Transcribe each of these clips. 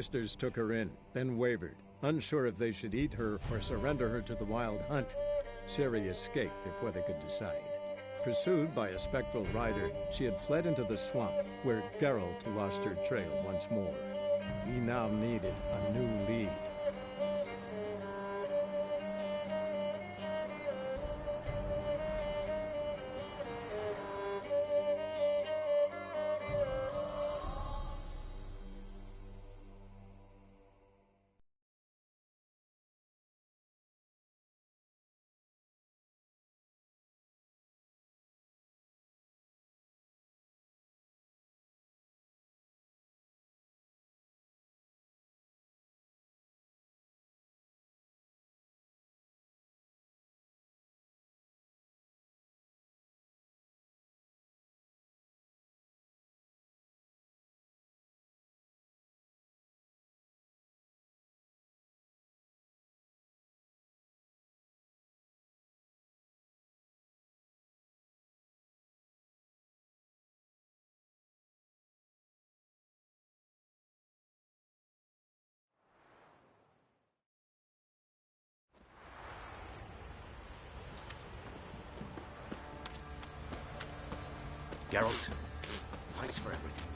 Sisters took her in, then wavered, unsure if they should eat her or surrender her to the wild hunt. Ciri escaped before they could decide. Pursued by a spectral rider, she had fled into the swamp, where Geralt lost her trail once more. He now needed a new lead. Geralt, thanks for everything.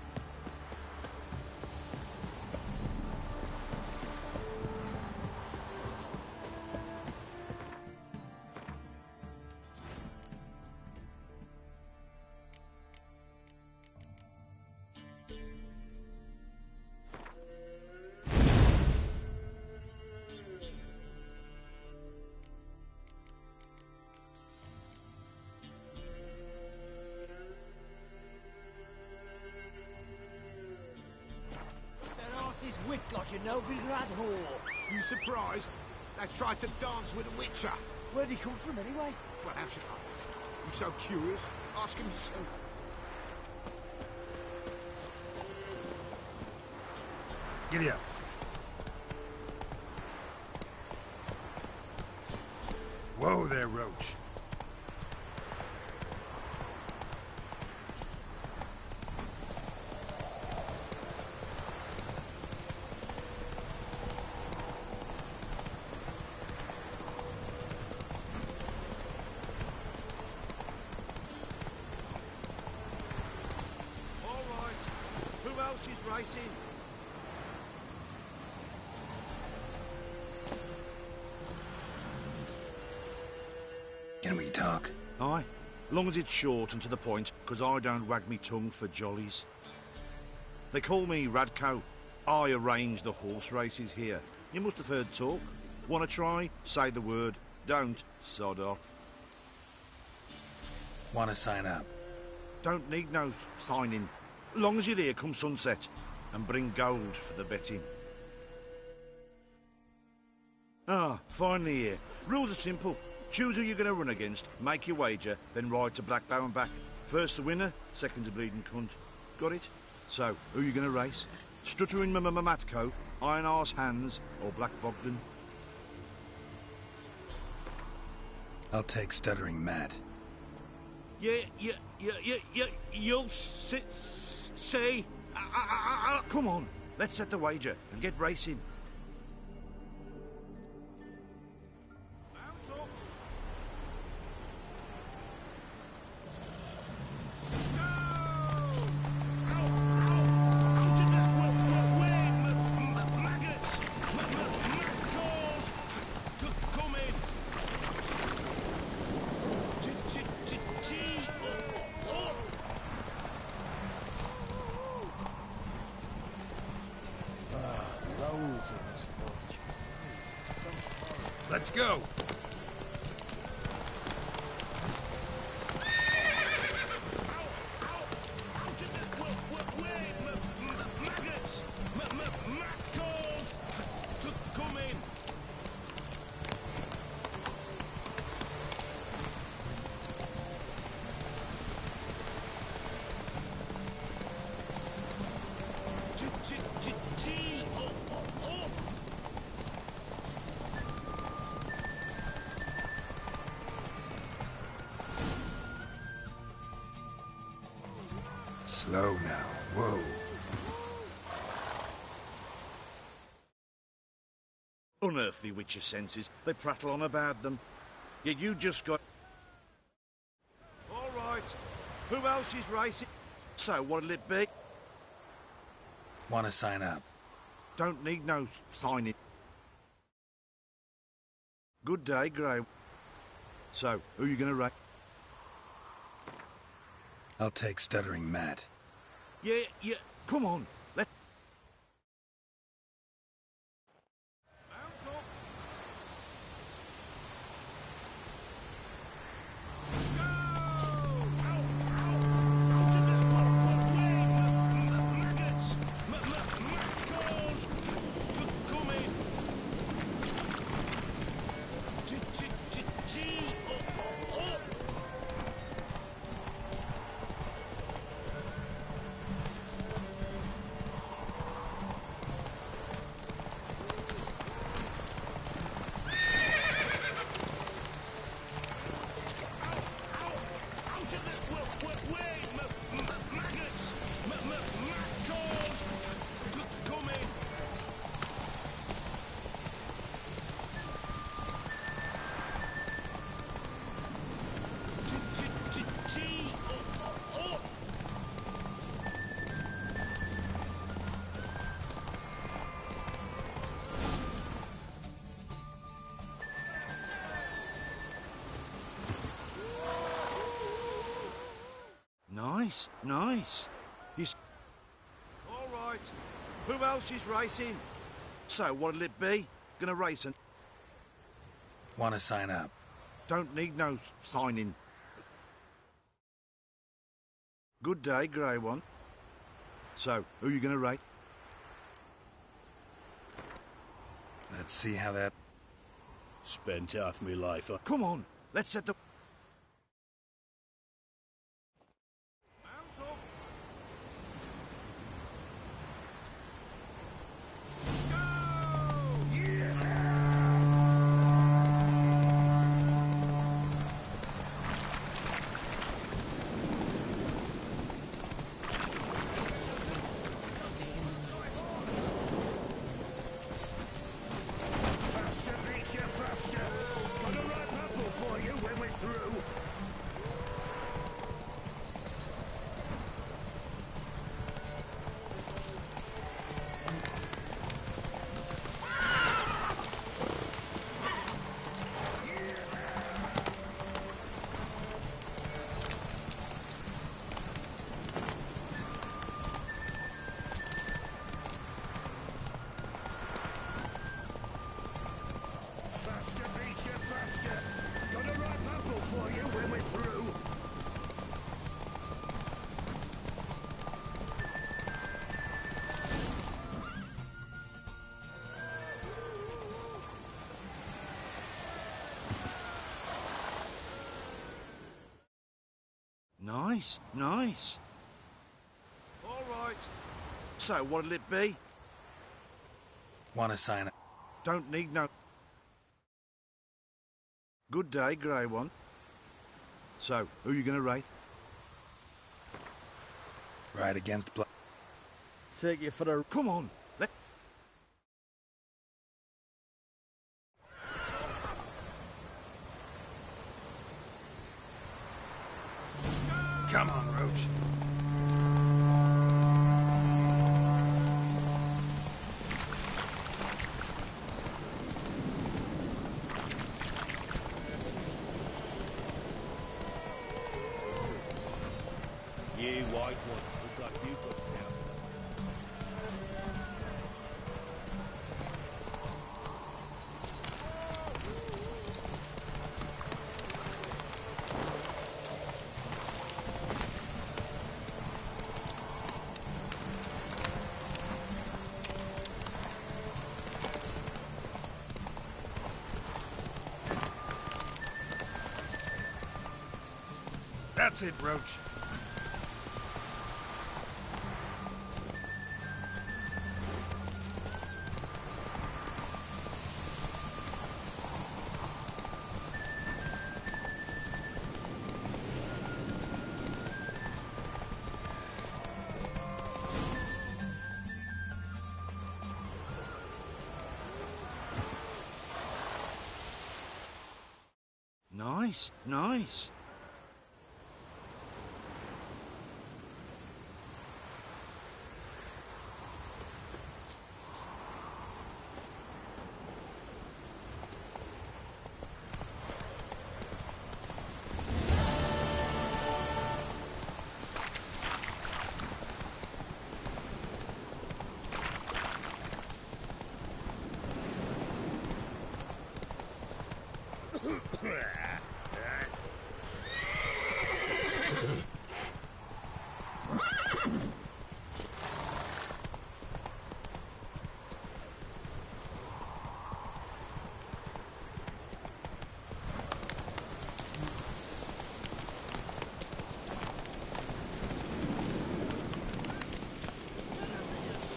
Is wicked like a no-vid-rad whore. You surprised? They tried to dance with a witcher. Where'd he come from, anyway? Well, how should I? You so curious? Ask him yourself. Giddy up. Whoa there, Roach. She's racing. Can we talk? Aye, long as it's short and to the point, because I don't wag me tongue for jollies. They call me Radko. I arrange the horse races here. You must have heard talk. Want to try? Say the word. Don't, sod off. Want to sign up? Don't need no signing. Long as you're here come sunset, and bring gold for the betting. Ah, finally here. Rules are simple. Choose who you're going to run against, make your wager, then ride to Blackbow and back. First the winner, second's a bleeding cunt. Got it? So, who you going to race? Stuttering Matko, Iron Arse Hands, or Black Bogdan? I'll take Stuttering Matt. You'll say... Come on, let's set the wager and get racing. Mount up. Let's go! Slow now. Whoa. Unearthly witcher senses. They prattle on about them. Yet you just got... All right. Who else is racing? So what'll it be? Want to sign up? Don't need no signing. Good day, Grey. So, who you gonna race? I'll take Stuttering Matt. Yeah. Come on. Let... Mount up. Nice. All right. Who else is racing? So what'll it be? Gonna race and... Want to sign up? Don't need no signing. Good day, Grey One. So, who you gonna race? Let's see how that... Spent half my life on... Come on, let's set the... Mount up. Faster, Beecher, faster! Got a ripe apple for you when we're through. Faster, Beecher, faster! Got a ripe apple for you when we're through. Nice. All right. So what'll it be? Want to sign up? Don't need no... Good day, Grey One. So, who you gonna race? Ride against blood. Take you for a... Come on, let... Come on, Roach. You white one, look like you got sounds. That's it, Roach. Nice, nice.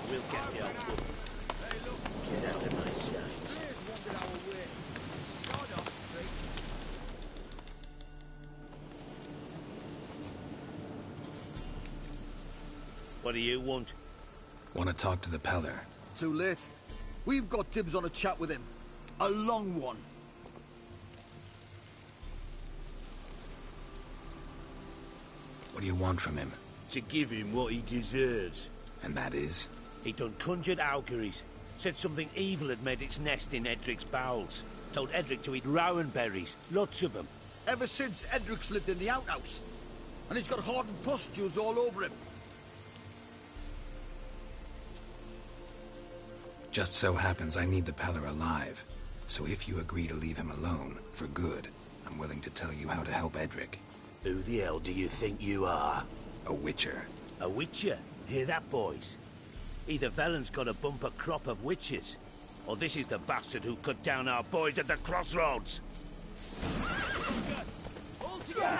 We'll get the old woman. Get out of my sight. What do you want? Want to talk to the Peller? Too late. We've got dibs on a chat with him. A long one. What do you want from him? To give him what he deserves. And that is? He done conjured auguries. Said something evil had made its nest in Edric's bowels. Told Edric to eat rowan berries. Lots of them. Ever since Edric's lived in the outhouse. And he's got hardened pustules all over him. Just so happens I need the Peller alive. So if you agree to leave him alone, for good, I'm willing to tell you how to help Edric. Who the hell do you think you are? A witcher. A witcher? Hear that, boys? Either Velen's got a bumper crop of witches, or this is the bastard who cut down our boys at the crossroads. All together!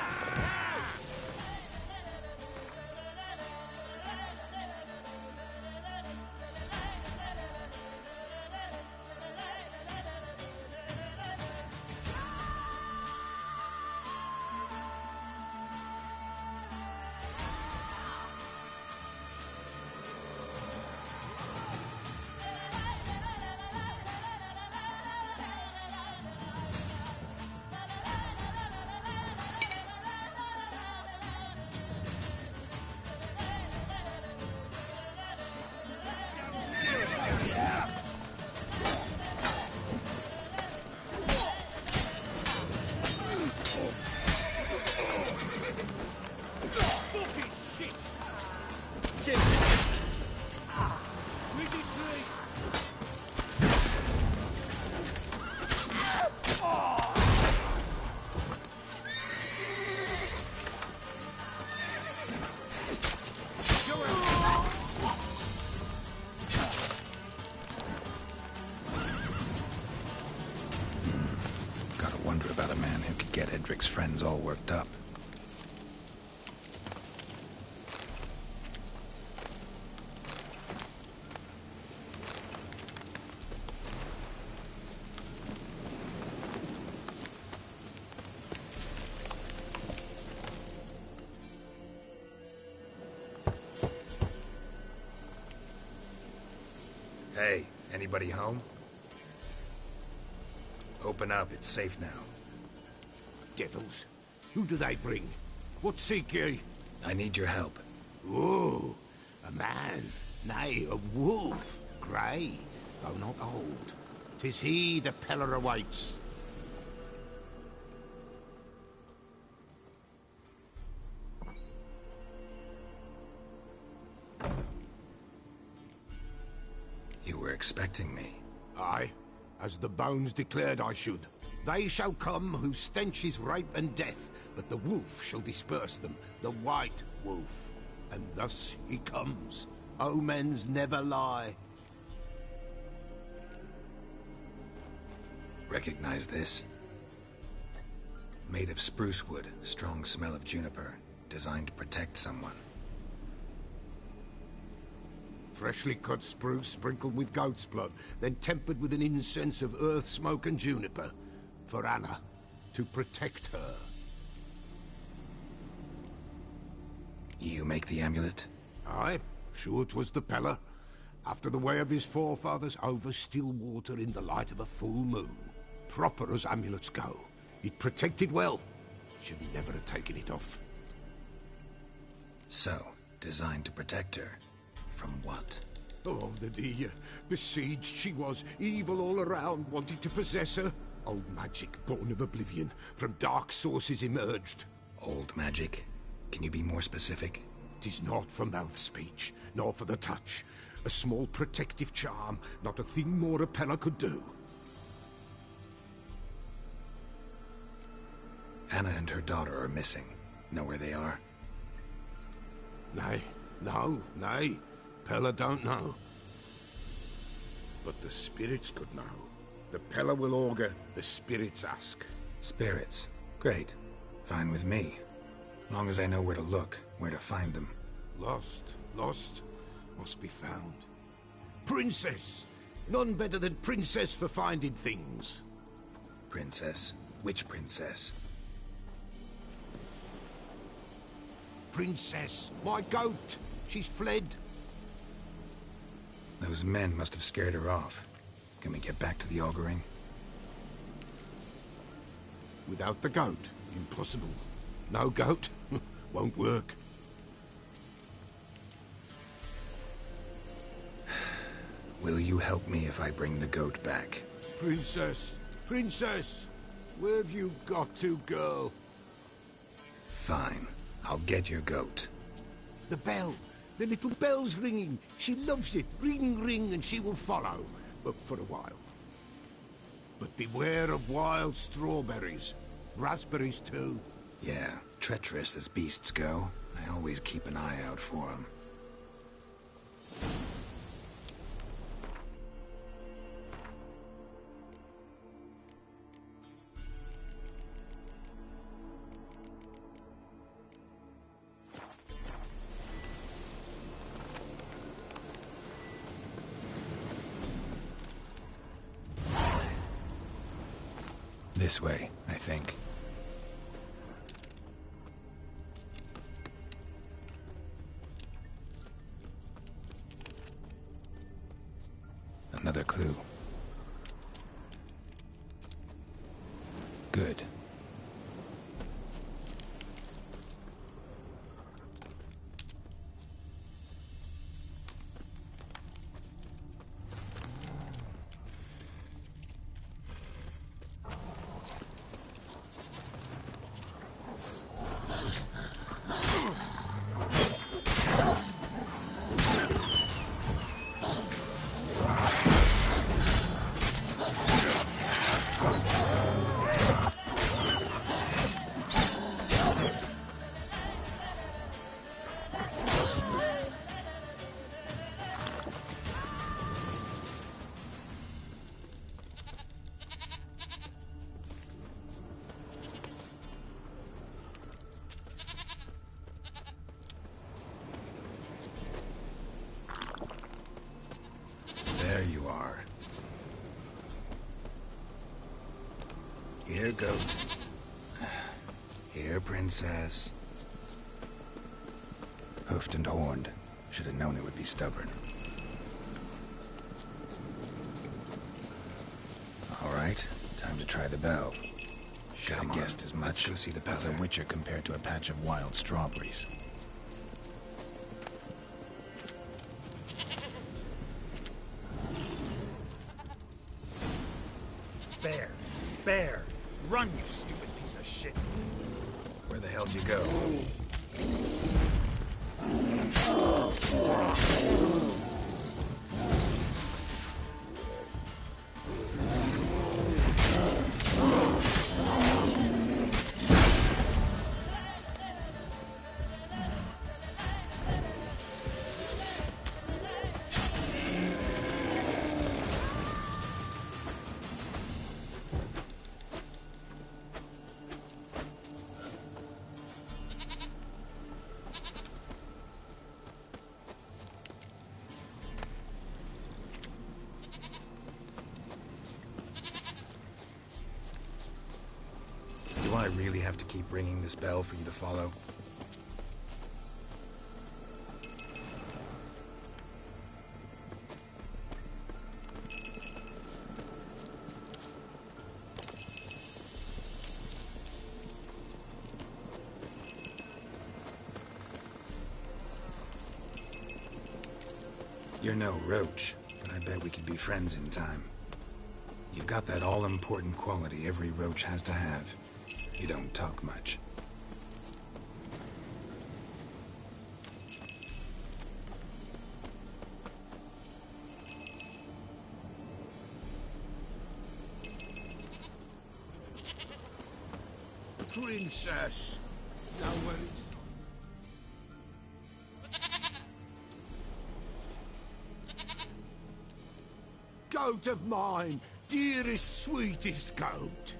Gotta wonder about a man who could get Edric's friends all worked up. Hey, anybody home? Open up, it's safe now. Devils. Who do they bring? What seek ye? I need your help. Oh, a man. Nay, a wolf. Grey, though not old. 'Tis he the Peller awaits. You were expecting me. Aye, as the bones declared I should. They shall come whose stench is rape and death, but the wolf shall disperse them, the white wolf. And thus he comes. Omens never lie. Recognize this? Made of spruce wood, strong smell of juniper, designed to protect someone. Freshly cut spruce sprinkled with goat's blood, then tempered with an incense of earth, smoke and juniper. For Anna, to protect her. You make the amulet? Aye, sure 'twas the Peller. After the way of his forefathers, over still water in the light of a full moon. Proper as amulets go. It protected well. Should never have taken it off. So, designed to protect her. From what? Oh, the besieged she was. Evil all around, wanted to possess her. Old magic, born of oblivion. From dark sources emerged. Old magic? Can you be more specific? 'Tis not for mouth speech, nor for the touch. A small protective charm, not a thing more a Pella could do. Anna and her daughter are missing. Know where they are? Nay, nay. Pella don't know. But the spirits could know. The Pella will augur, the spirits ask. Spirits. Great. Fine with me. Long as I know where to look, where to find them. Lost, must be found. Princess! None better than Princess for finding things. Princess? Which princess? Princess, my goat! She's fled. Those men must have scared her off. Can we get back to the auguring? Without the goat, impossible. No goat, won't work. Will you help me if I bring the goat back? Princess! Where have you got to, girl? Fine. I'll get your goat. The bell! The little bell's ringing. She loves it. Ring, ring, and she will follow. But for a while. But beware of wild strawberries. Raspberries, too. Yeah, treacherous as beasts go. I always keep an eye out for them. This way, I think. Another clue. Good. There you are. Here, goat. Here, princess. Hoofed and horned. Should have known it would be stubborn. All right, time to try the bell. Should have guessed as much. Let's go see the As a witcher compared to a patch of wild strawberries. Bear! Run, you stupid piece of shit! Where the hell did you go? Do I really have to keep ringing this bell for you to follow? You're no roach, but I bet we could be friends in time. You've got that all-important quality every roach has to have. You don't talk much. Princess! No worries. Goat of mine, dearest, sweetest goat.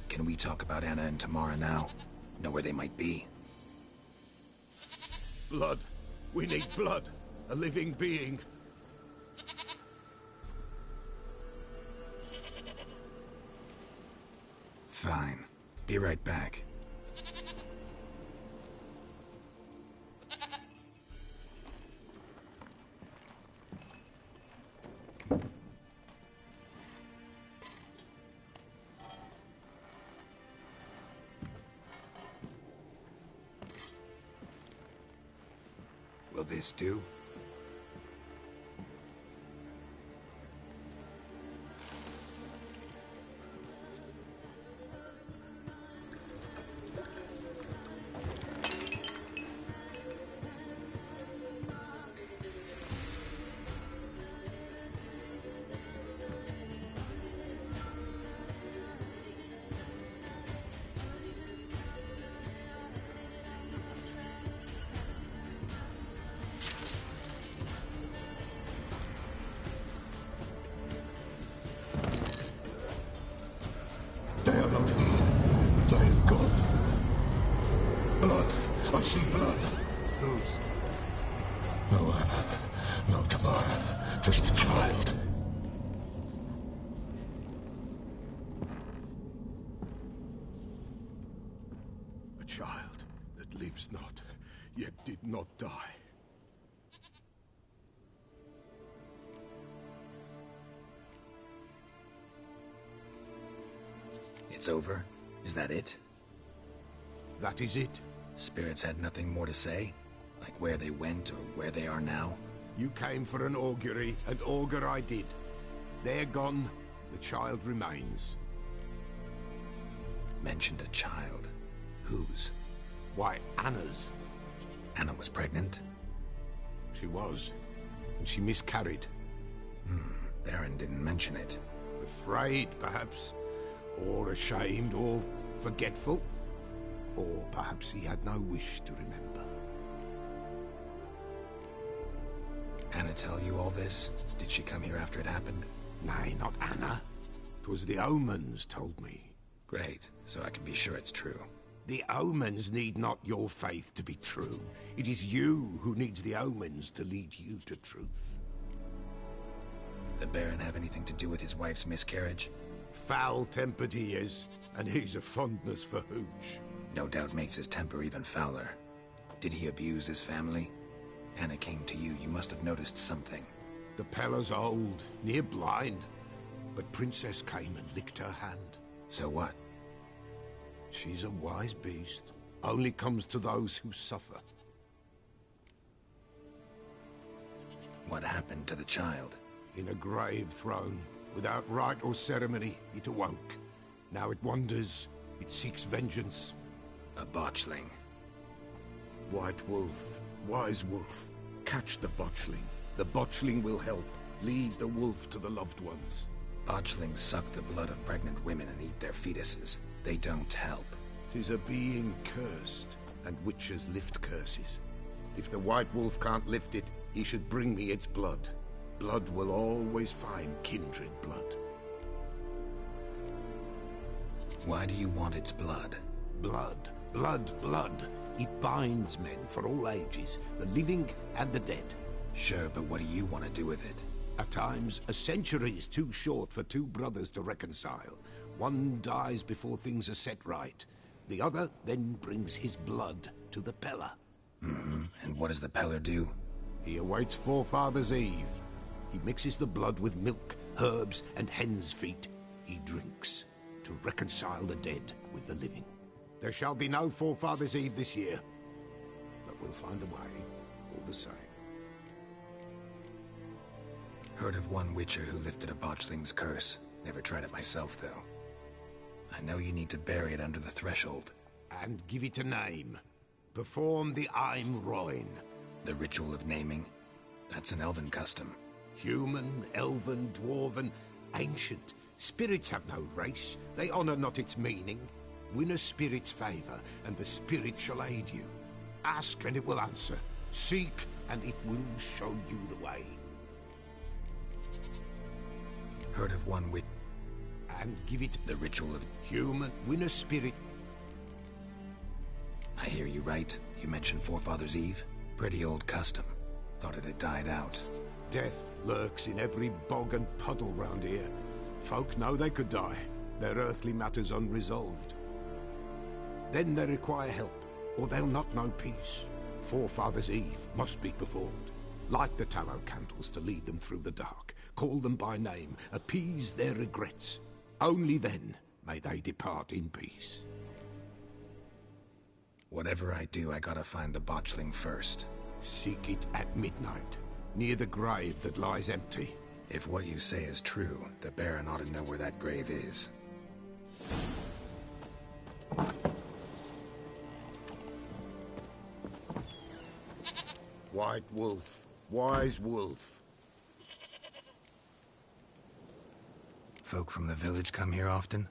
Can we talk about Anna and Tamara now? Know where they might be? Blood. We need blood. A living being. Fine. Be right back. Will this do? They are not here. They is gone. Blood. I see blood. Whose? No Anna. No Tamara. Just a child. A child that lives not, yet did not die. It's over? Is that it? That is it. Spirits had nothing more to say? Like where they went or where they are now? You came for an augury, and augur I did. They're gone. The child remains. Mentioned a child. Whose? Why, Anna's. Anna was pregnant? She was. And she miscarried. Baron didn't mention it. Afraid, perhaps. Or ashamed, or forgetful. Or perhaps he had no wish to remember. Anna tell you all this? Did she come here after it happened? Nay, not Anna. 'Twas the omens told me. Great, so I can be sure it's true. The omens need not your faith to be true. It is you who needs the omens to lead you to truth. The Baron have anything to do with his wife's miscarriage? Foul-tempered he is, and he's a fondness for hooch. No doubt makes his temper even fouler. Did he abuse his family? Anna came to you, you must have noticed something. The Pella's old, near blind, but Princess came and licked her hand. So what? She's a wise beast. Only comes to those who suffer. What happened to the child? In a grave thrown, without rite or ceremony, it awoke. Now it wanders, it seeks vengeance. A botchling. White Wolf, wise wolf, catch the botchling. The botchling will help, lead the wolf to the loved ones. Botchlings suck the blood of pregnant women and eat their fetuses. They don't help. 'Tis a being cursed, and witches lift curses. If the White Wolf can't lift it, he should bring me its blood. Blood will always find kindred blood. Why do you want its blood? Blood, blood, blood. It binds men for all ages, the living and the dead. Sure, but what do you want to do with it? At times, a century is too short for two brothers to reconcile. One dies before things are set right. The other then brings his blood to the Pella. And what does the Peller do? He awaits Forefathers' Eve. He mixes the blood with milk, herbs, and hen's feet. He drinks to reconcile the dead with the living. There shall be no Forefathers' Eve this year, but we'll find a way, all the same. Heard of one witcher who lifted a botchling's curse. Never tried it myself, though. I know you need to bury it under the threshold. And give it a name. Perform the Aim Roin. The ritual of naming? That's an elven custom. Human, elven, dwarven, ancient. Spirits have no race. They honor not its meaning. Win a spirit's favor, and the spirit shall aid you. Ask, and it will answer. Seek, and it will show you the way. Heard of one wit... And give it... The ritual of... Human, win a spirit... I hear you right. You mentioned Forefathers' Eve? Pretty old custom. Thought it had died out. Death lurks in every bog and puddle round here. Folk know they could die, their earthly matters unresolved. Then they require help, or they'll not know peace. Forefathers' Eve must be performed. Light the tallow candles to lead them through the dark. Call them by name, appease their regrets. Only then may they depart in peace. Whatever I do, I gotta find the botchling first. Seek it at midnight, near the grave that lies empty. If what you say is true, the Baron ought to know where that grave is. White wolf, wise wolf. Folk from the village come here often?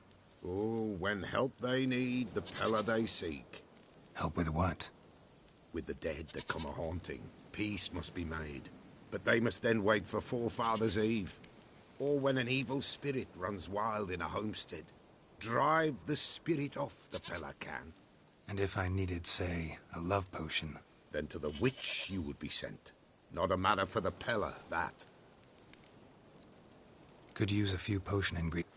Oh, when help they need, the Pella they seek. Help with what? With the dead that come a-haunting, peace must be made. But they must then wait for Forefathers' Eve. Or when an evil spirit runs wild in a homestead. Drive the spirit off, the Pella can. And if I needed, say, a love potion? Then to the witch you would be sent. Not a matter for the Pella, that. Could use a few potion ingredients.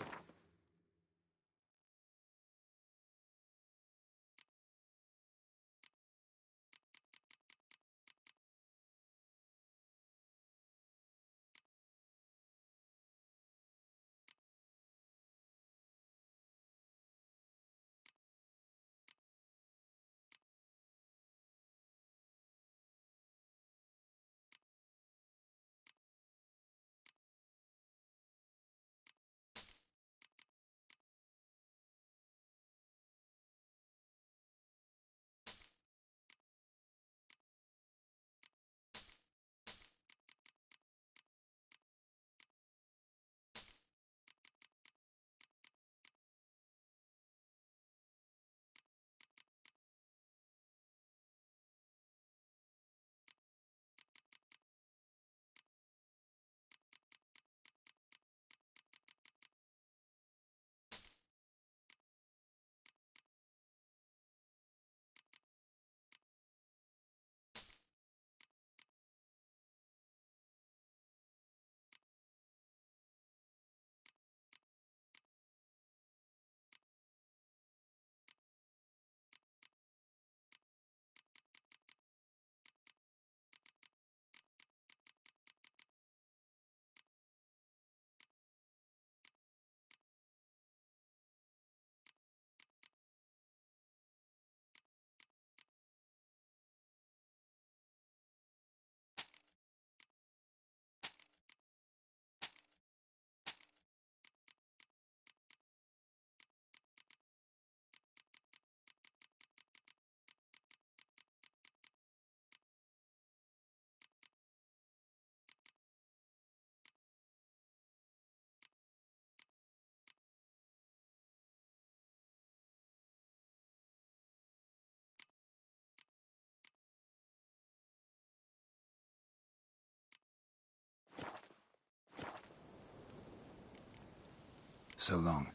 So long.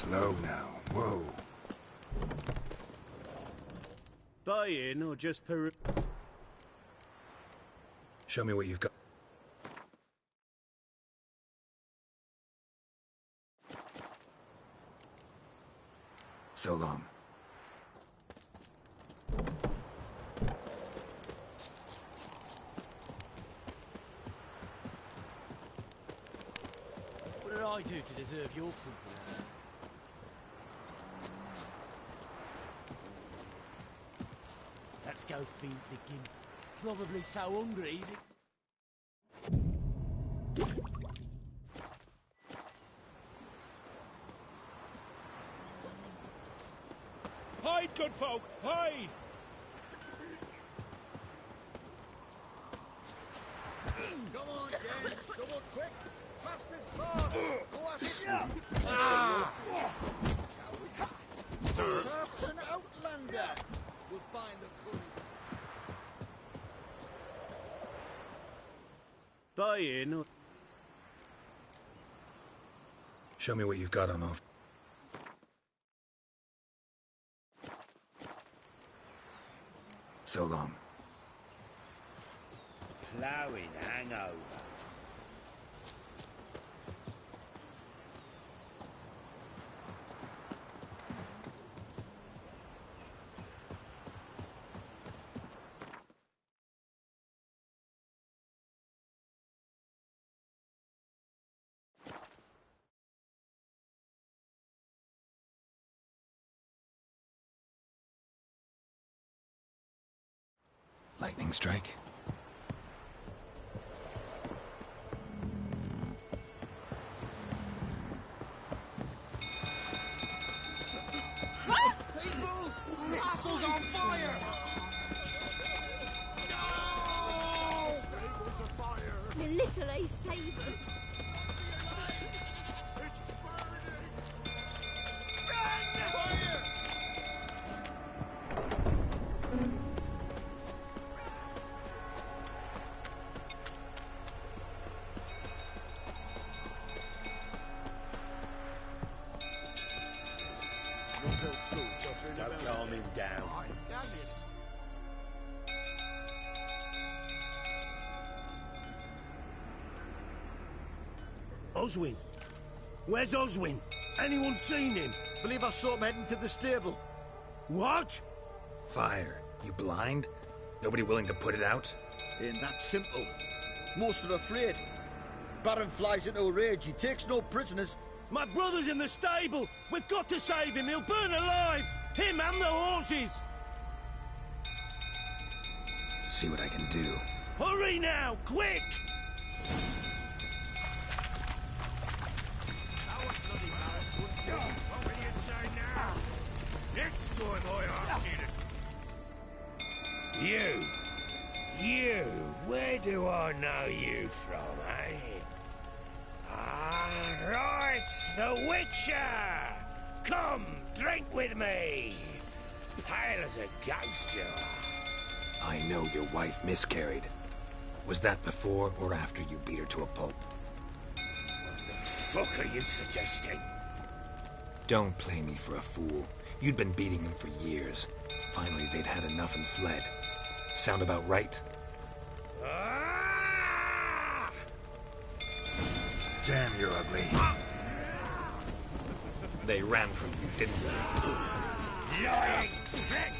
Slow now. Whoa. Buy-in or just per... Show me what you've got. So long. What did I do to deserve your company? Let's go feed the gimp. Probably so hungry, is it? Hide, good folk! Hide! Come on, gents. Double quick. Fast as fast. Go after Sir. Perhaps an outlander will find the clue. Buy-in or... Show me what you've got on offer. So long. Ploughing hangover. Lightning strike. People! The castle's on fire! No! The stable's afire! The little ace save us. It's burning! Run! Fire! No calming down. Gaseous. Oswin? Where's Oswin? Anyone seen him? Believe I saw him heading to the stable. What? Fire. You blind? Nobody willing to put it out? Ain't that simple. Most are afraid. Baron flies into a rage. He takes no prisoners. My brother's in the stable. We've got to save him. He'll burn alive. Him and the horses. See what I can do. Hurry now, quick! What will you say now? Next time I ask you to... You, where do I know you from, eh? Ah, right, the Witcher! Come, drink with me! Pale as a ghost, you are. I know your wife miscarried. Was that before or after you beat her to a pulp? What the fuck are you suggesting? Don't play me for a fool. You'd been beating them for years. Finally, they'd had enough and fled. Sound about right? Ah! Damn, you're ugly. They ran from you, didn't they? Lying prick!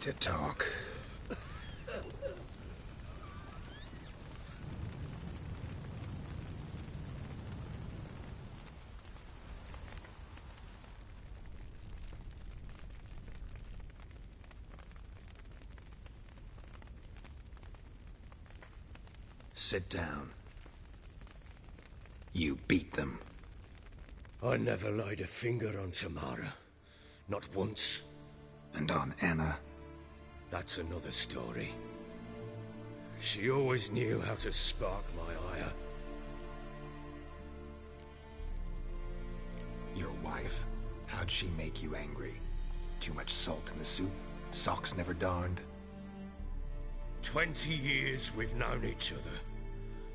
to talk. Sit down. You beat them. I never laid a finger on Tamara. Not once. And on Anna? That's another story. She always knew how to spark my ire. Your wife? How'd she make you angry? Too much salt in the soup? Socks never darned? 20 years we've known each other.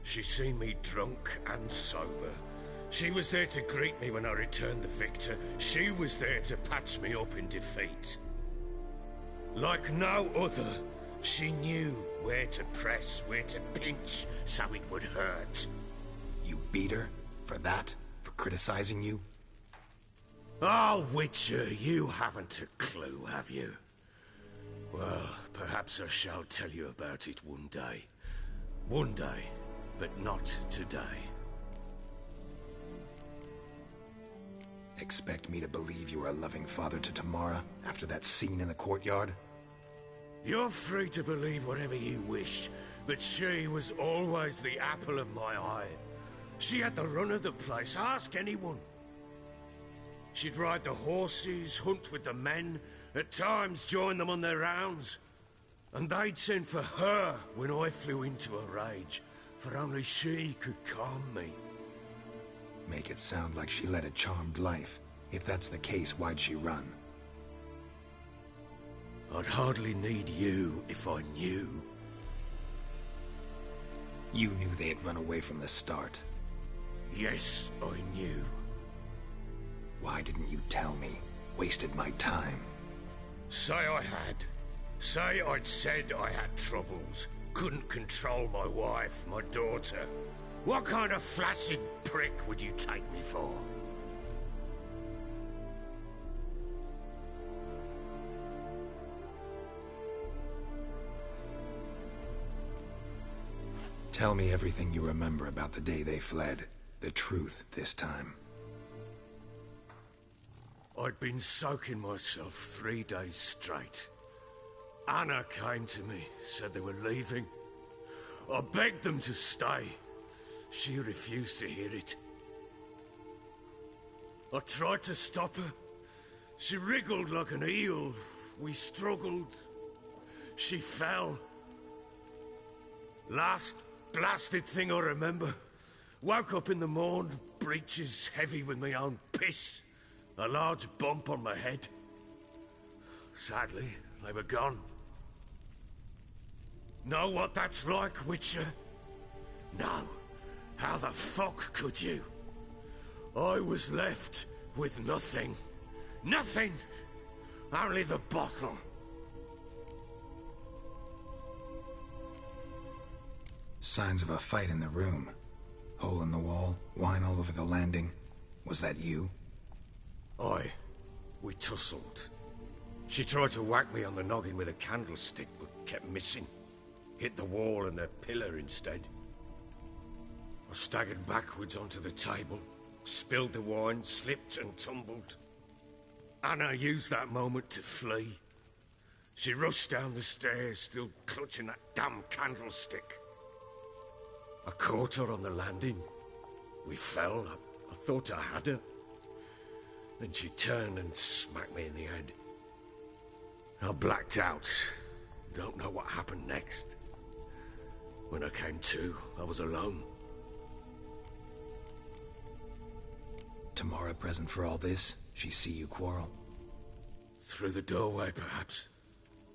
She's seen me drunk and sober. She was there to greet me when I returned the victor. She was there to patch me up in defeat. Like no other, she knew where to press, where to pinch, so it would hurt. You beat her? For that? For criticizing you? Oh, Witcher, you haven't a clue, have you? Well, perhaps I shall tell you about it one day. One day, but not today. Expect me to believe you were a loving father to Tamara after that scene in the courtyard? You're free to believe whatever you wish, but she was always the apple of my eye. She had the run of the place, ask anyone. She'd ride the horses, hunt with the men, at times join them on their rounds. And they'd send for her when I flew into a rage, for only she could calm me. Make it sound like she led a charmed life. If that's the case, why'd she run? I'd hardly need you if I knew. You knew they had run away from the start. Yes, I knew. Why didn't you tell me? Wasted my time. Say I had. Say I'd said I had troubles. Couldn't control my wife, my daughter. What kind of flaccid prick would you take me for? Tell me everything you remember about the day they fled. The truth this time. I'd been soaking myself 3 days straight. Anna came to me, said they were leaving. I begged them to stay. She refused to hear it. I tried to stop her. She wriggled like an eel. We struggled. She fell. Last blasted thing I remember. Woke up in the morn, breeches heavy with my own piss. A large bump on my head. Sadly, they were gone. Know what that's like, Witcher? No. How the fuck could you? I was left with nothing. Nothing! Only the bottle. Signs of a fight in the room. Hole in the wall, wine all over the landing. Was that you? Aye. We tussled. She tried to whack me on the noggin with a candlestick, but kept missing. Hit the wall and the pillar instead. I staggered backwards onto the table, spilled the wine, slipped and tumbled. Anna used that moment to flee. She rushed down the stairs, still clutching that damn candlestick. I caught her on the landing. We fell. I thought I had her. Then she turned and smacked me in the head. I blacked out. Don't know what happened next. When I came to, I was alone. Tamara present for all this? She see you quarrel? Through the doorway, perhaps.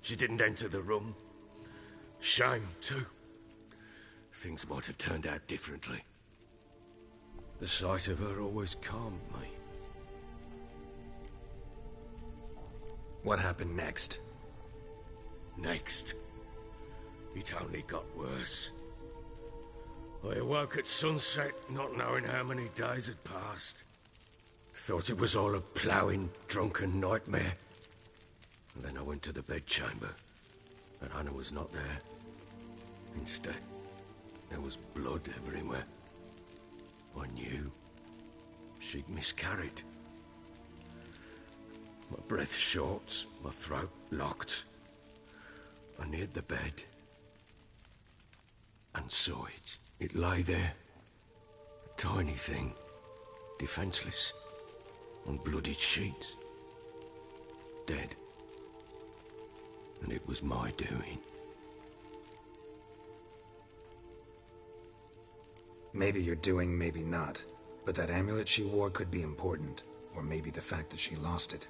She didn't enter the room. Shame, too. Things might have turned out differently. The sight of her always calmed me. What happened next? Next? It only got worse. I awoke at sunset, not knowing how many days had passed. Thought it was all a ploughing, drunken nightmare. And then I went to the bedchamber, and Anna was not there. Instead, there was blood everywhere. I knew she'd miscarried. My breath short, my throat locked. I neared the bed and saw it. It lay there, a tiny thing, defenseless, on bloodied sheets, dead. And it was my doing. Maybe you're doing, maybe not. But that amulet she wore could be important. Or maybe the fact that she lost it.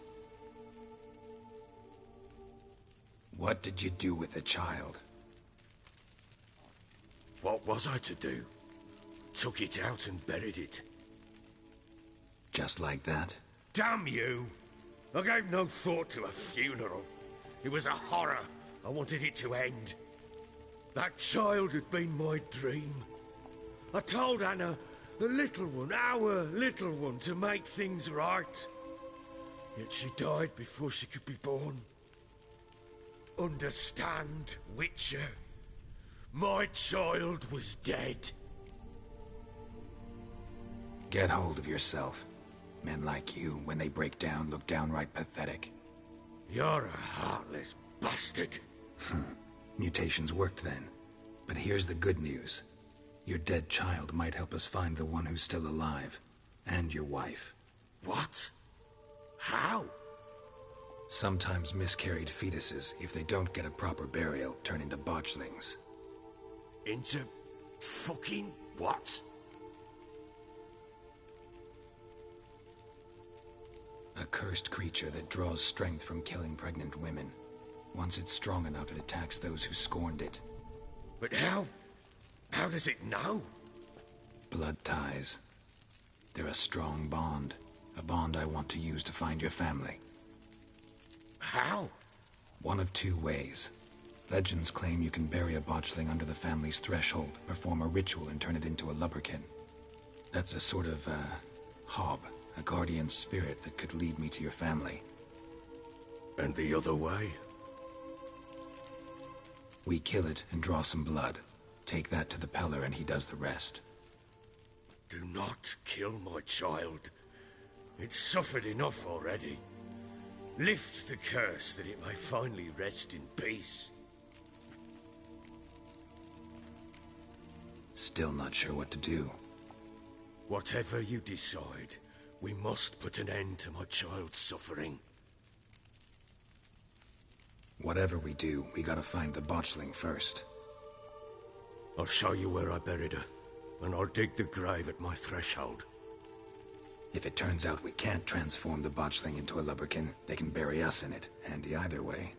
What did you do with the child? What was I to do? Took it out and buried it. Just like that? Damn you! I gave no thought to a funeral. It was a horror. I wanted it to end. That child had been my dream. I told Anna, the little one, our little one, to make things right. Yet she died before she could be born. Understand, Witcher? My child was dead. Get hold of yourself. Men like you, when they break down, look downright pathetic. You're a heartless bastard. Mutations worked then. But here's the good news. Your dead child might help us find the one who's still alive. And your wife. What? How? Sometimes miscarried fetuses, if they don't get a proper burial, turn into botchlings. Into fucking what? A cursed creature that draws strength from killing pregnant women. Once it's strong enough, it attacks those who scorned it. But how? How does it know? Blood ties. They're a strong bond. A bond I want to use to find your family. How? One of two ways. Legends claim you can bury a botchling under the family's threshold, perform a ritual, and turn it into a lubberkin. That's a sort of, hob. A guardian spirit that could lead me to your family. And the other way? We kill it and draw some blood. Take that to the Peller and he does the rest. Do not kill my child. It's suffered enough already. Lift the curse that it may finally rest in peace. Still not sure what to do. Whatever you decide, we must put an end to my child's suffering. Whatever we do, we gotta find the botchling first. I'll show you where I buried her, and I'll dig the grave at my threshold. If it turns out we can't transform the botchling into a lubberkin, they can bury us in it. Handy either way.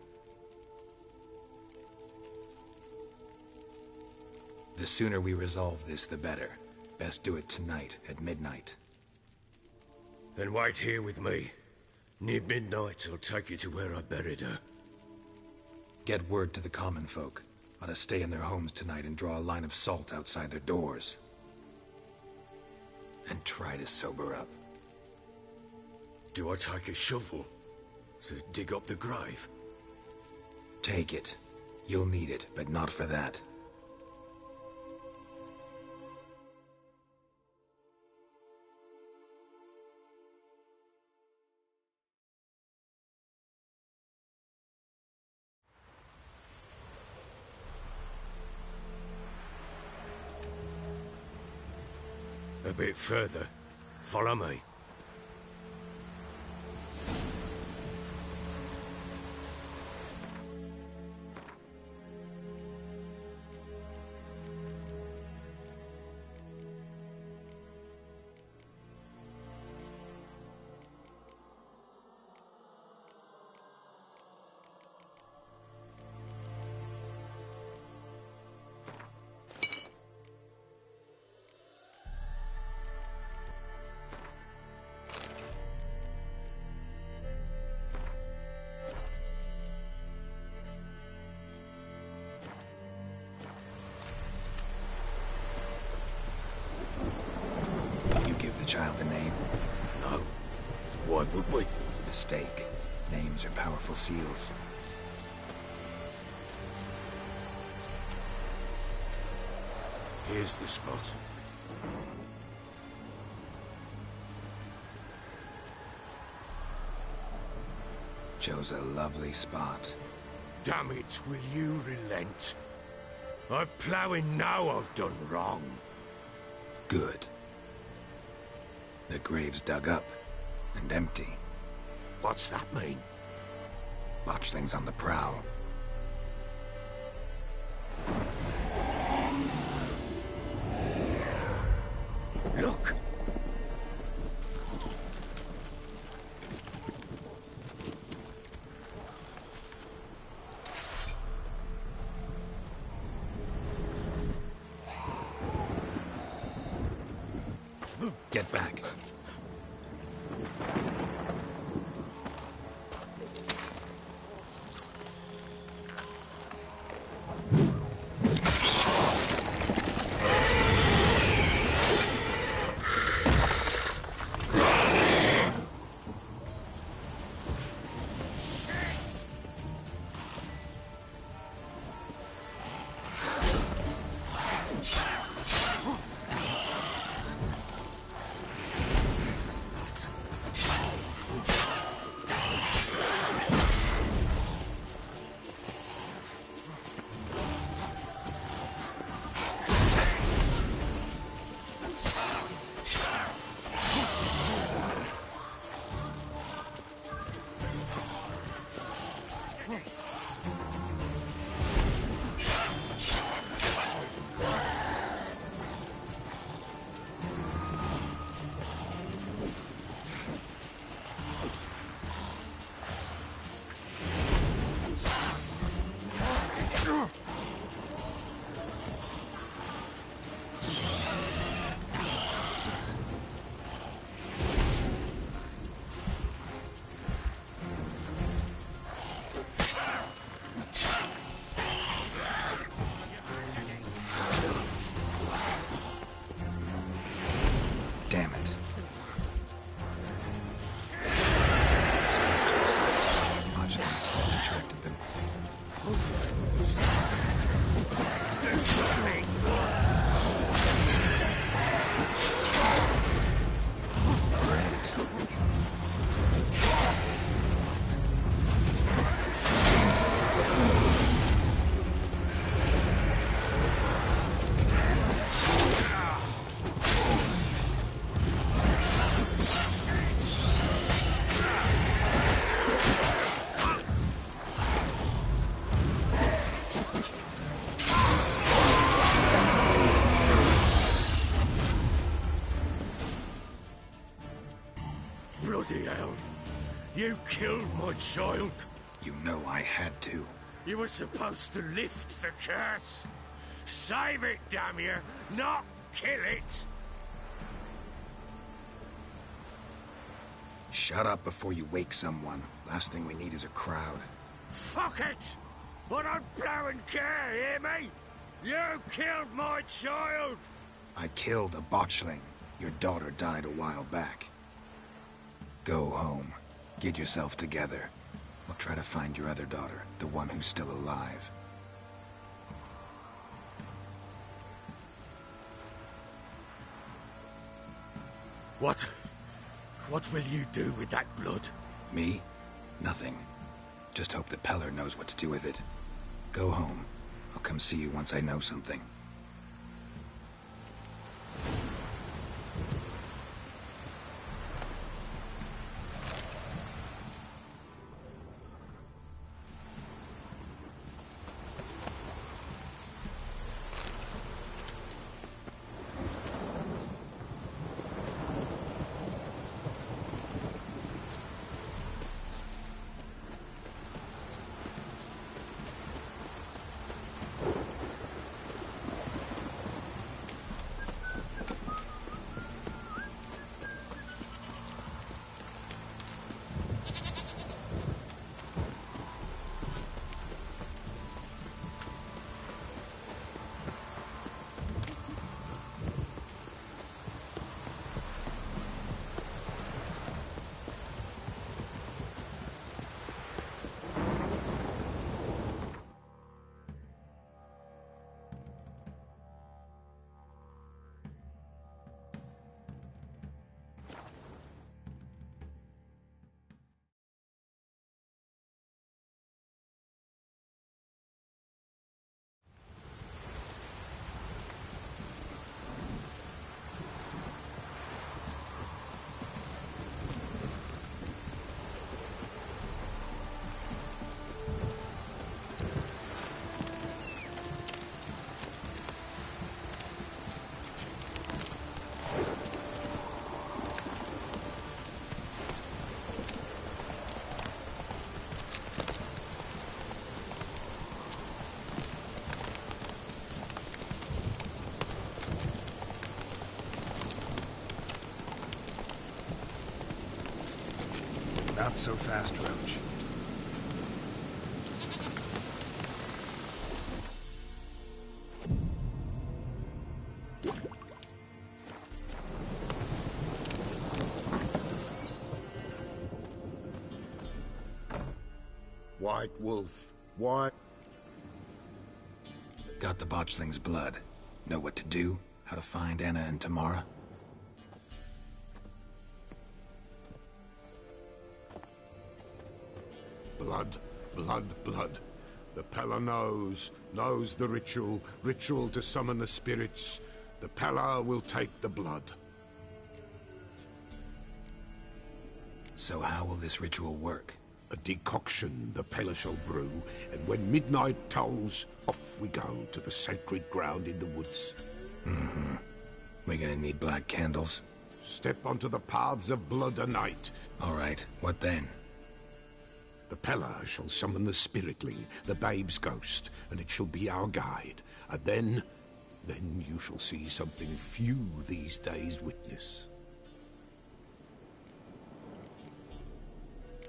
The sooner we resolve this, the better. Best do it tonight, at midnight. Then wait here with me. Near midnight, I'll take you to where I buried her. Get word to the common folk. Ought to stay in their homes tonight and draw a line of salt outside their doors. And try to sober up. Do I take a shovel to dig up the grave? Take it. You'll need it, but not for that. A bit further. Follow me. Child a name? No. Why would we? Mistake. Name bones are powerful seals. Here's the spot. Chose a lovely spot. Damn it, will you relent? I'm ploughing now I've done wrong. Good. The grave's dug up and empty. What's that mean? Botchling's on the prowl. Look! Get back. Damn it. Spectres. Botchling's scent attracted them. Do something! Bloody hell! You killed my child! You know I had to. You were supposed to lift the curse! Save it, damn you! Not kill it! Shut up before you wake someone. Last thing we need is a crowd. Fuck it! I don't blow and care, hear me? You killed my child! I killed a botchling. Your daughter died a while back. Go home. Get yourself together. I'll try to find your other daughter, the one who's still alive. What will you do with that blood? Me? Nothing. Just hope that Peller knows what to do with it. Go home. I'll come see you once I know something. Not so fast, Roach. White Wolf, White... Got the botchling's blood. Know what to do? How to find Anna and Tamara? Blood, blood, blood. The Pella knows the ritual to summon the spirits. The Pella will take the blood. So how will this ritual work? A decoction the Pella shall brew, and when midnight tolls, off we go to the sacred ground in the woods. Mm-hmm. We gonna need black candles? Step onto the paths of blood a night. All right, what then? The Pella shall summon the spiritling, the babe's ghost, and it shall be our guide. And then you shall see something few these days witness.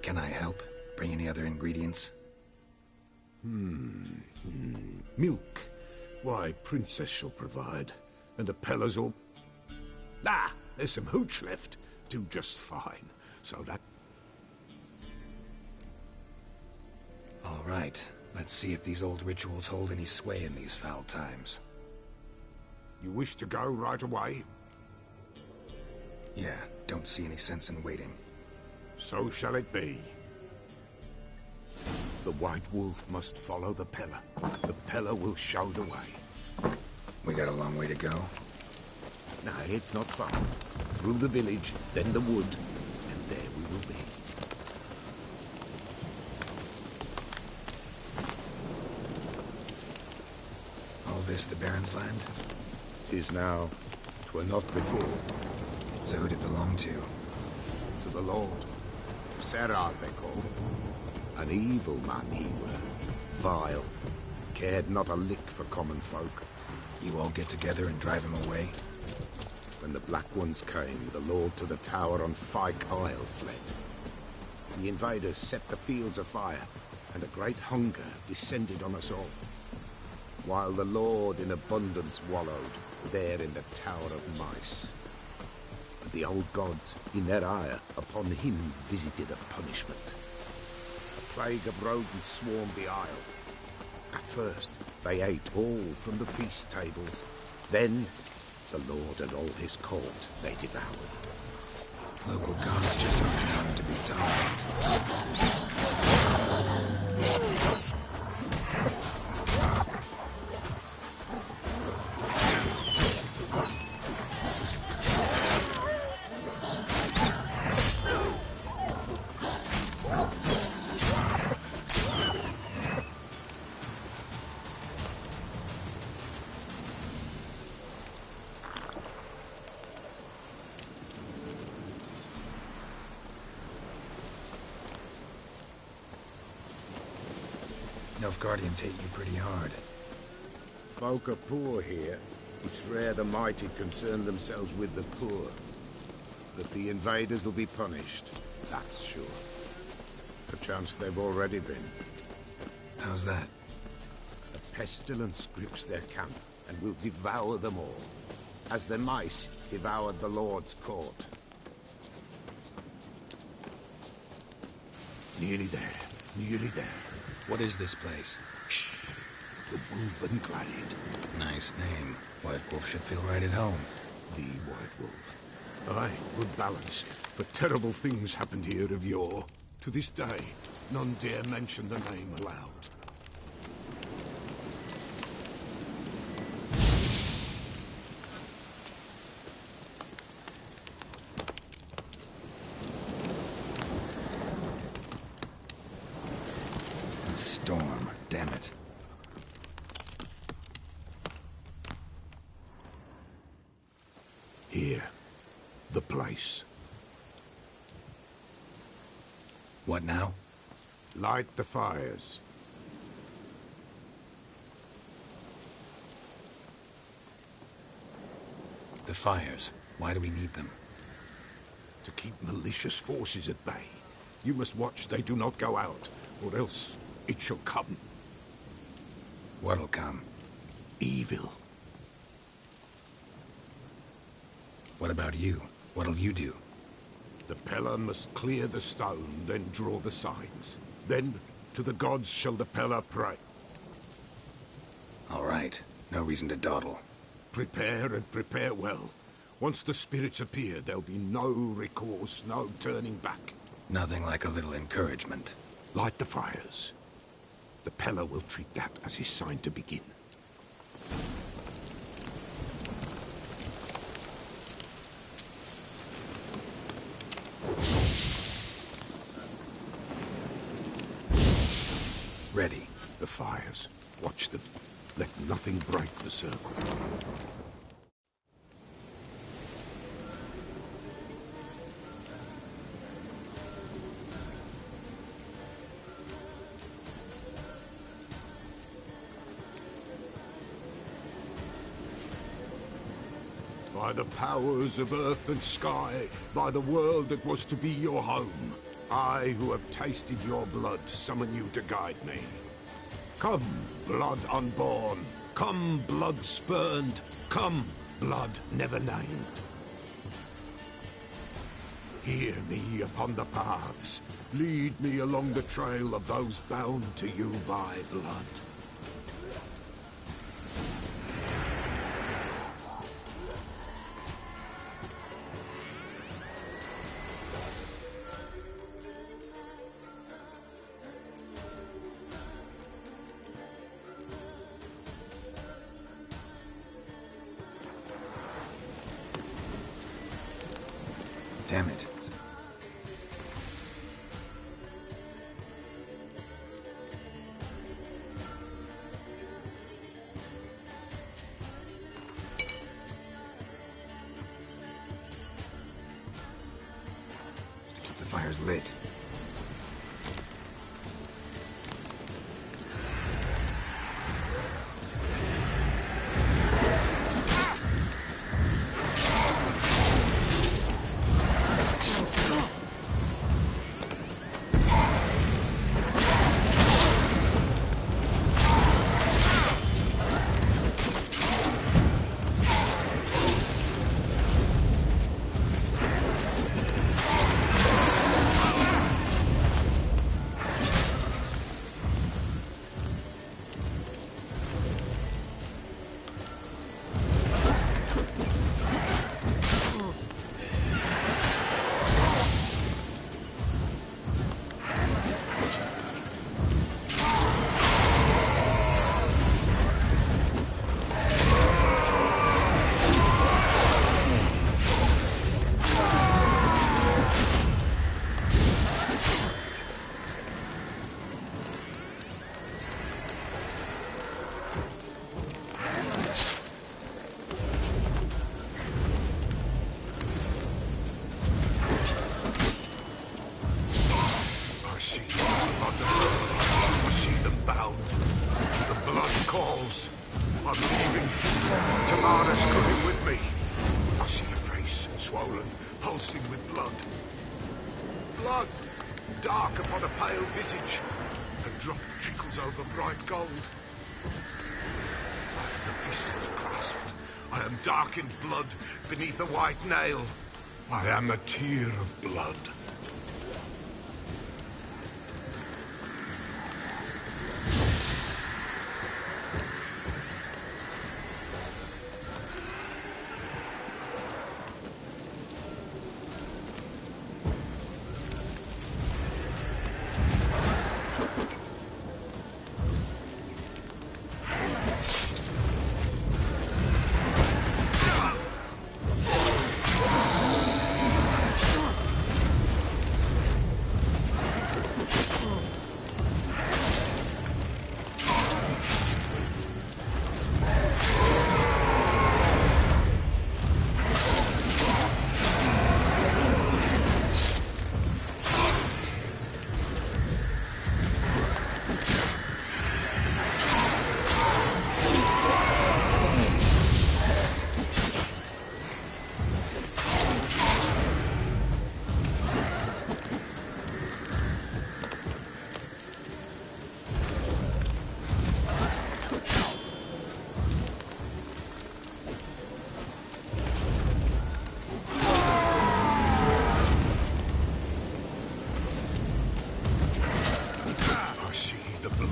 Can I help? Bring any other ingredients? Milk. Why, Princess shall provide. And a Pella's all... Ah! There's some hooch left. Do just fine. So that... All right. Let's see if these old rituals hold any sway in these foul times. You wish to go right away? Yeah, don't see any sense in waiting. So shall it be. The White Wolf must follow the Pella. The Pella will show the way. We got a long way to go. No, it's not far. Through the village, then the wood, and there we will be. All this the Baron's land? 'Tis now. 'Twere not before. So who'd it belong to? To the Lord. Serad, they called him. An evil man he were. Vile. Cared not a lick for common folk. You all get together and drive him away? When the Black Ones came, the Lord to the tower on Fyke Isle fled. The invaders set the fields afire, and a great hunger descended on us all. While the Lord in abundance wallowed, there in the Tower of Mice. And the old gods, in their ire, upon him visited a punishment. A plague of rodents swarmed the isle. At first, they ate all from the feast tables. Then, the Lord and all his court they devoured. Local gods just aren't known to be tolerant. Guardians hit you pretty hard. Folk are poor here. It's rare the mighty concern themselves with the poor. But the invaders will be punished, that's sure. Perchance they've already been. How's that? A pestilence grips their camp and will devour them all, as the mice devoured the Lord's court. Nearly there, nearly there. What is this place? Shh. The Wolven Glade. Nice name. White Wolf should feel right at home. The White Wolf. Aye, good balance. For terrible things happened here of yore. To this day, none dare mention the name aloud. Storm, damn it. Here. The place. What now? Light the fires. The fires. Why do we need them? To keep malicious forces at bay. You must watch they do not go out, or else it shall come. What'll come? Evil. What about you? What'll you do? The Peller must clear the stone, then draw the signs. Then, to the gods shall the Peller pray. All right. No reason to dawdle. Prepare and prepare well. Once the spirits appear, there'll be no recourse, no turning back. Nothing like a little encouragement. Light the fires. The Peller will treat that as his sign to begin. Ready. The fires. Watch them. Let nothing break the circle. By the powers of earth and sky, by the world that was to be your home, I, who have tasted your blood, summon you to guide me. Come, blood unborn. Come, blood spurned. Come, blood never named. Hear me upon the paths. Lead me along the trail of those bound to you by blood. Damn it. Just to keep the fires lit. Blood, dark upon a pale visage. A drop trickles over bright gold. I am the fist clasped. I am dark in blood beneath a white nail. I am a tear of blood.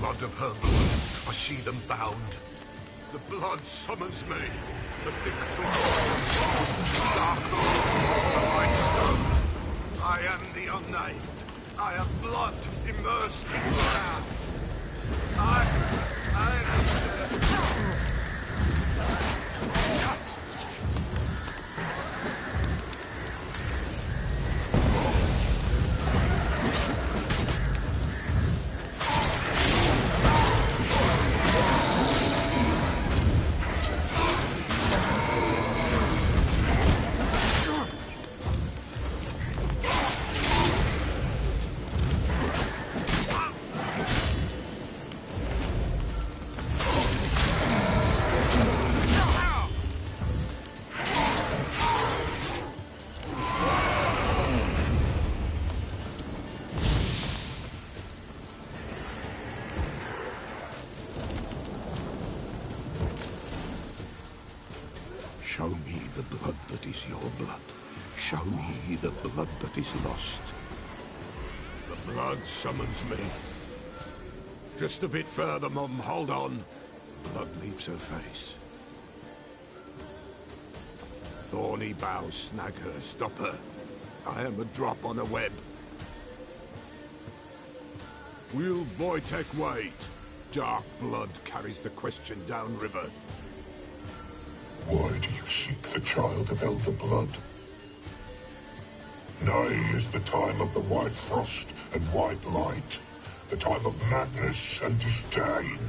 blood of her blood. I see them bound. The blood summons me. The thick frost. Dark the white stone. I am the unnamed. I have blood immersed in wrath. I Show me the blood that is your blood. Show me the blood that is lost. The blood summons me. Just a bit further, Mum. Hold on. Blood leaves her face. Thorny boughs snag her. Stop her. I am a drop on a web. Will Wojtek wait? Dark blood carries the question downriver. Why do you seek the child of Elder Blood? Nigh is the time of the white frost and white light, the time of madness and disdain.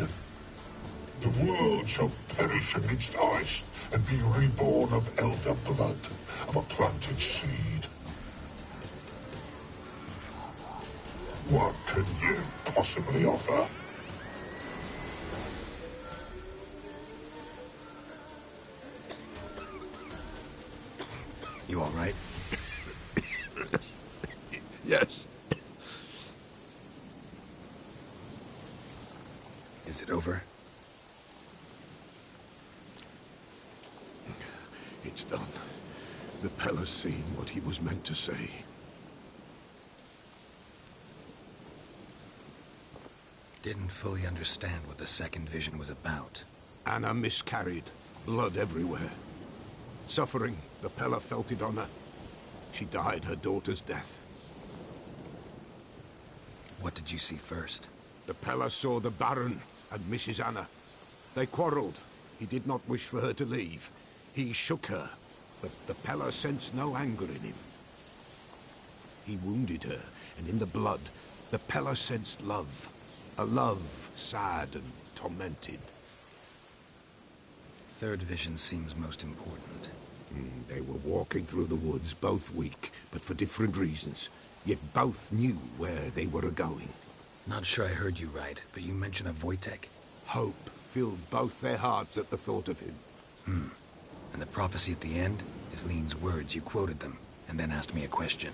The world shall perish amidst ice and be reborn of Elder Blood, of a planted seed. What can you possibly offer? You all right? Yes. Is it over? It's done. The Pella's seen what he was meant to see. Didn't fully understand what the second vision was about. Anna miscarried. Blood everywhere. Suffering, the Pella felt it on her. She died her daughter's death. What did you see first? The Pella saw the Baron and Mrs. Anna. They quarreled. He did not wish for her to leave. He shook her, but the Pella sensed no anger in him. He wounded her, and in the blood, the Pella sensed love. A love sad and tormented. Third vision seems most important. They were walking through the woods, both weak, but for different reasons. Yet both knew where they were going. Not sure I heard you right, but you mentioned a Wojtek. Hope filled both their hearts at the thought of him. And the prophecy at the end? Ithleen's words, you quoted them, and then asked me a question.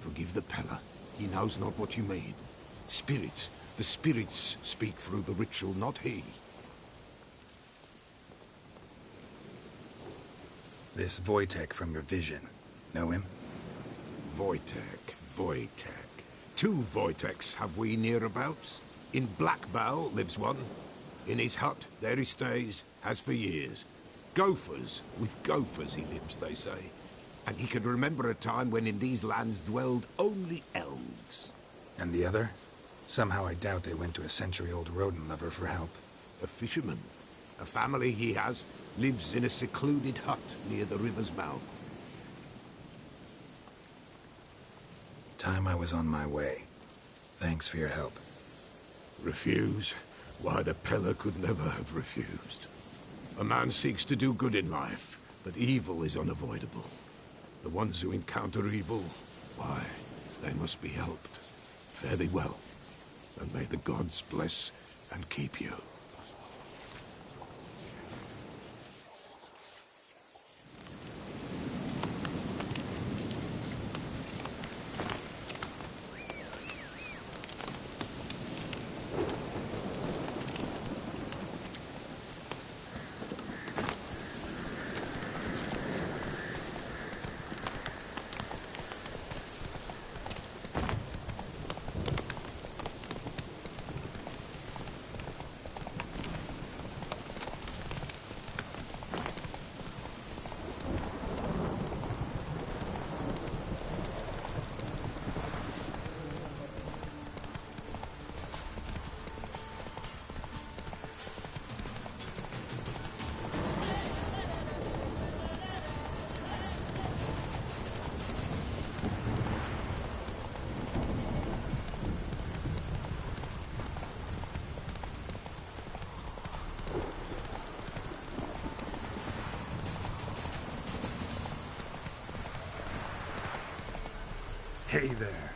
Forgive the Pella. He knows not what you mean. Spirits. The spirits speak through the ritual, not he. This Wojtek from your vision. Know him? Wojtek. Two Wojteks have we nearabouts. In Blackbow lives one. In his hut, there he stays, has for years. Gophers, with gophers he lives, they say. And he can remember a time when in these lands dwelled only elves. And the other? Somehow I doubt they went to a century-old rodent lover for help. A fisherman. A family he has lives in a secluded hut near the river's mouth. Time I was on my way. Thanks for your help. Refuse? Why, the Pella could never have refused. A man seeks to do good in life, but evil is unavoidable. The ones who encounter evil, why, they must be helped. Fare thee well, and may the gods bless and keep you. Hey there.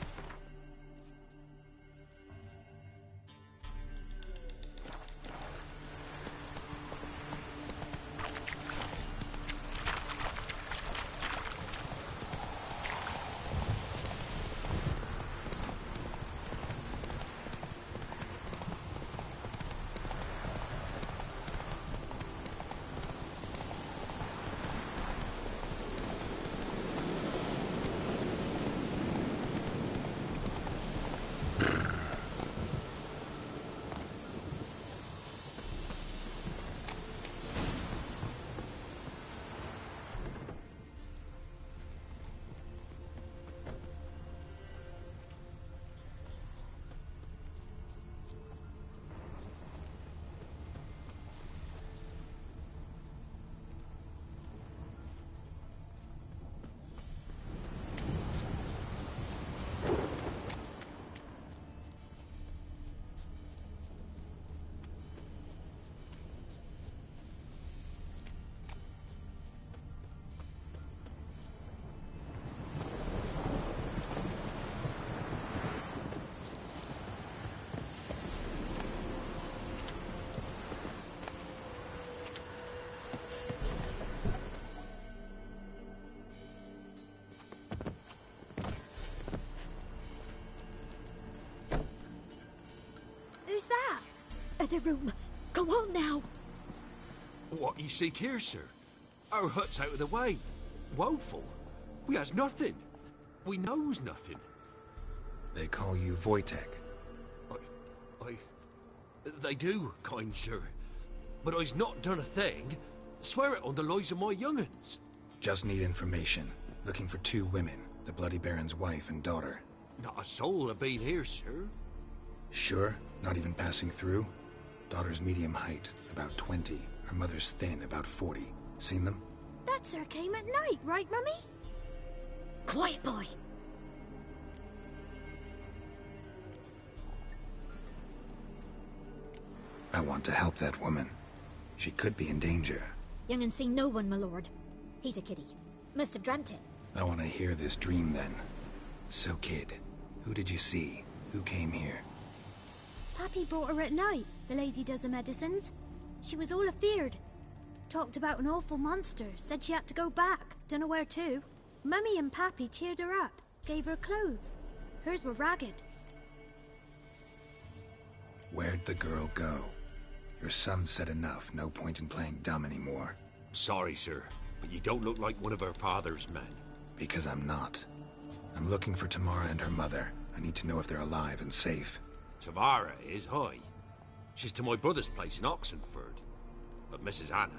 Who's that? Other room. Go on now. What you seek here, sir? Our hut's out of the way. Woeful. We has nothing. We knows nothing. They call you Wojtek. They do, kind sir. But I's not done a thing. Swear it on the lives of my young'uns. Just need information. Looking for 2 women, the Bloody Baron's wife and daughter. Not a soul have been here, sir. Sure? Not even passing through? Daughter's medium height, about 20. Her mother's thin, about 40. Seen them? That sir came at night, right, Mummy? Quiet, boy. I want to help that woman. She could be in danger. Young and seen no one, my lord. He's a kiddie. Must have dreamt it. I want to hear this dream then. So, kid, who did you see? Who came here? Pappy brought her at night. The lady does the medicines. She was all afeared. Talked about an awful monster. Said she had to go back. Dunno where to. Mummy and Pappy cheered her up. Gave her clothes. Hers were ragged. Where'd the girl go? Your son said enough. No point in playing dumb anymore. Sorry, sir, but you don't look like one of her father's men. Because I'm not. I'm looking for Tamara and her mother. I need to know if they're alive and safe. Tamara is, hi. She's to my brother's place in Oxenford. But Mrs. Anna,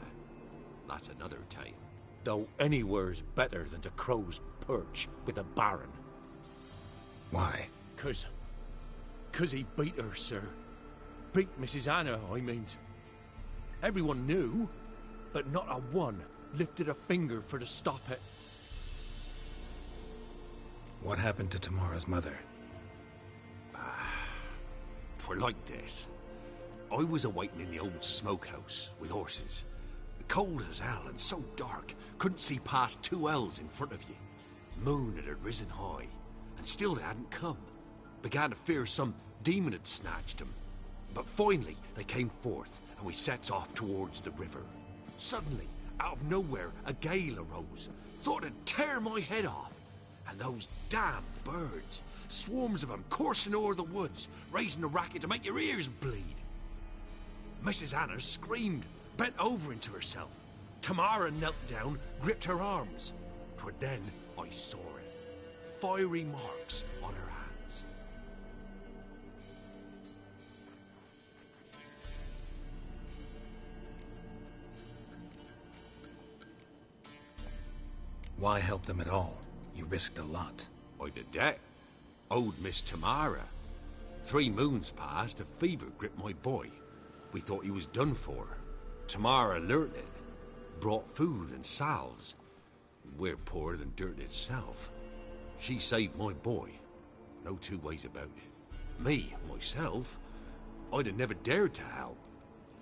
that's another tale. Though anywhere's better than to Crow's Perch with a baron. Why? 'Cause he beat her, sir. Beat Mrs. Anna, I means. Everyone knew, but not a one lifted a finger for to stop it. What happened to Tamara's mother? Twere like this. I was awaiting in the old smokehouse with horses. Cold as hell and so dark, couldn't see past 2 ells in front of you. Moon had risen high, and still they hadn't come. Began to fear some demon had snatched them. But finally, they came forth, and we sets off towards the river. Suddenly, out of nowhere, a gale arose. Thought it'd tear my head off. And those damn birds, swarms of them coursing o'er the woods, raising a racket to make your ears bleed. Mrs. Anna screamed, bent over into herself. Tamara knelt down, gripped her arms. 'Twere then I saw it. Fiery marks on her hands. Why help them at all? You risked a lot. I did that. Owed Miss Tamara. 3 moons passed, a fever gripped my boy. We thought he was done for. Tamara learnt it. Brought food and salves. We're poorer than dirt itself. She saved my boy. No 2 ways about it. Me, myself, I'd have never dared to help.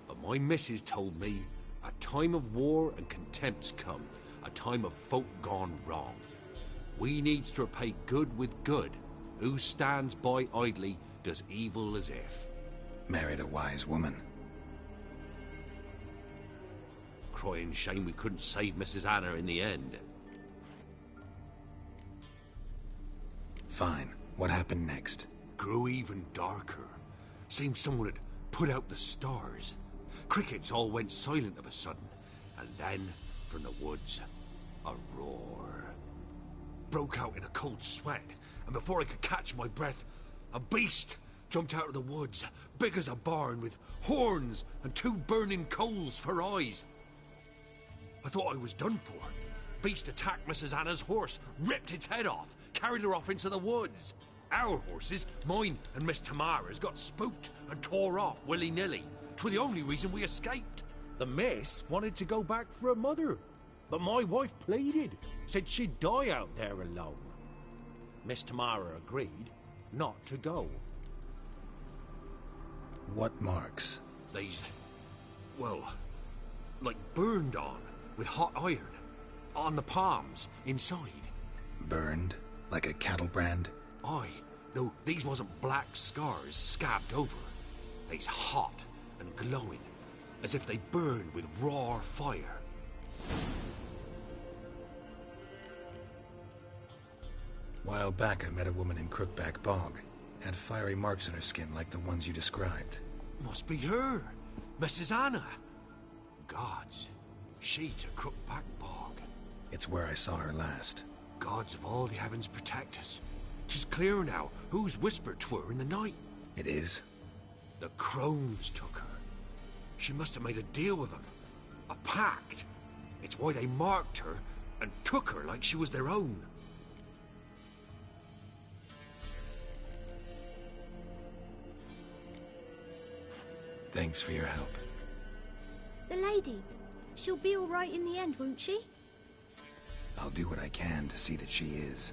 But my missus told me a time of war and contempt's come. A time of folk gone wrong. We needs to repay good with good. Who stands by idly does evil as if. Married a wise woman. Crying shame we couldn't save Mrs. Anna in the end. Fine. What happened next? Grew even darker. Seemed someone had put out the stars. Crickets all went silent of a sudden. And then, from the woods, a roar. Broke out in a cold sweat, and before I could catch my breath, a beast jumped out of the woods, big as a barn, with horns and 2 burning coals for eyes. I thought I was done for. Beast attacked Mrs. Anna's horse, ripped its head off, carried her off into the woods. Our horses, mine and Miss Tamara's, got spooked and tore off willy-nilly. 'Twas the only reason we escaped. The miss wanted to go back for her mother, but my wife pleaded, said she'd die out there alone. Miss Tamara agreed not to go. What marks? These, well, like burned on with hot iron. On the palms, inside. Burned? Like a cattle brand? Aye, though these wasn't black scars scabbed over. They's hot and glowing, as if they burned with raw fire. While back, I met a woman in Crookback Bog. Had fiery marks on her skin like the ones you described. Must be her, Mrs. Anna. Gods, she's a Crookback Bog. It's where I saw her last. Gods of all the heavens protect us. 'Tis clear now who's whispered to her in the night. It is? The crones took her. She must have made a deal with them. A pact. It's why they marked her and took her like she was their own. Thanks for your help. The lady, she'll be all right in the end, won't she? I'll do what I can to see that she is.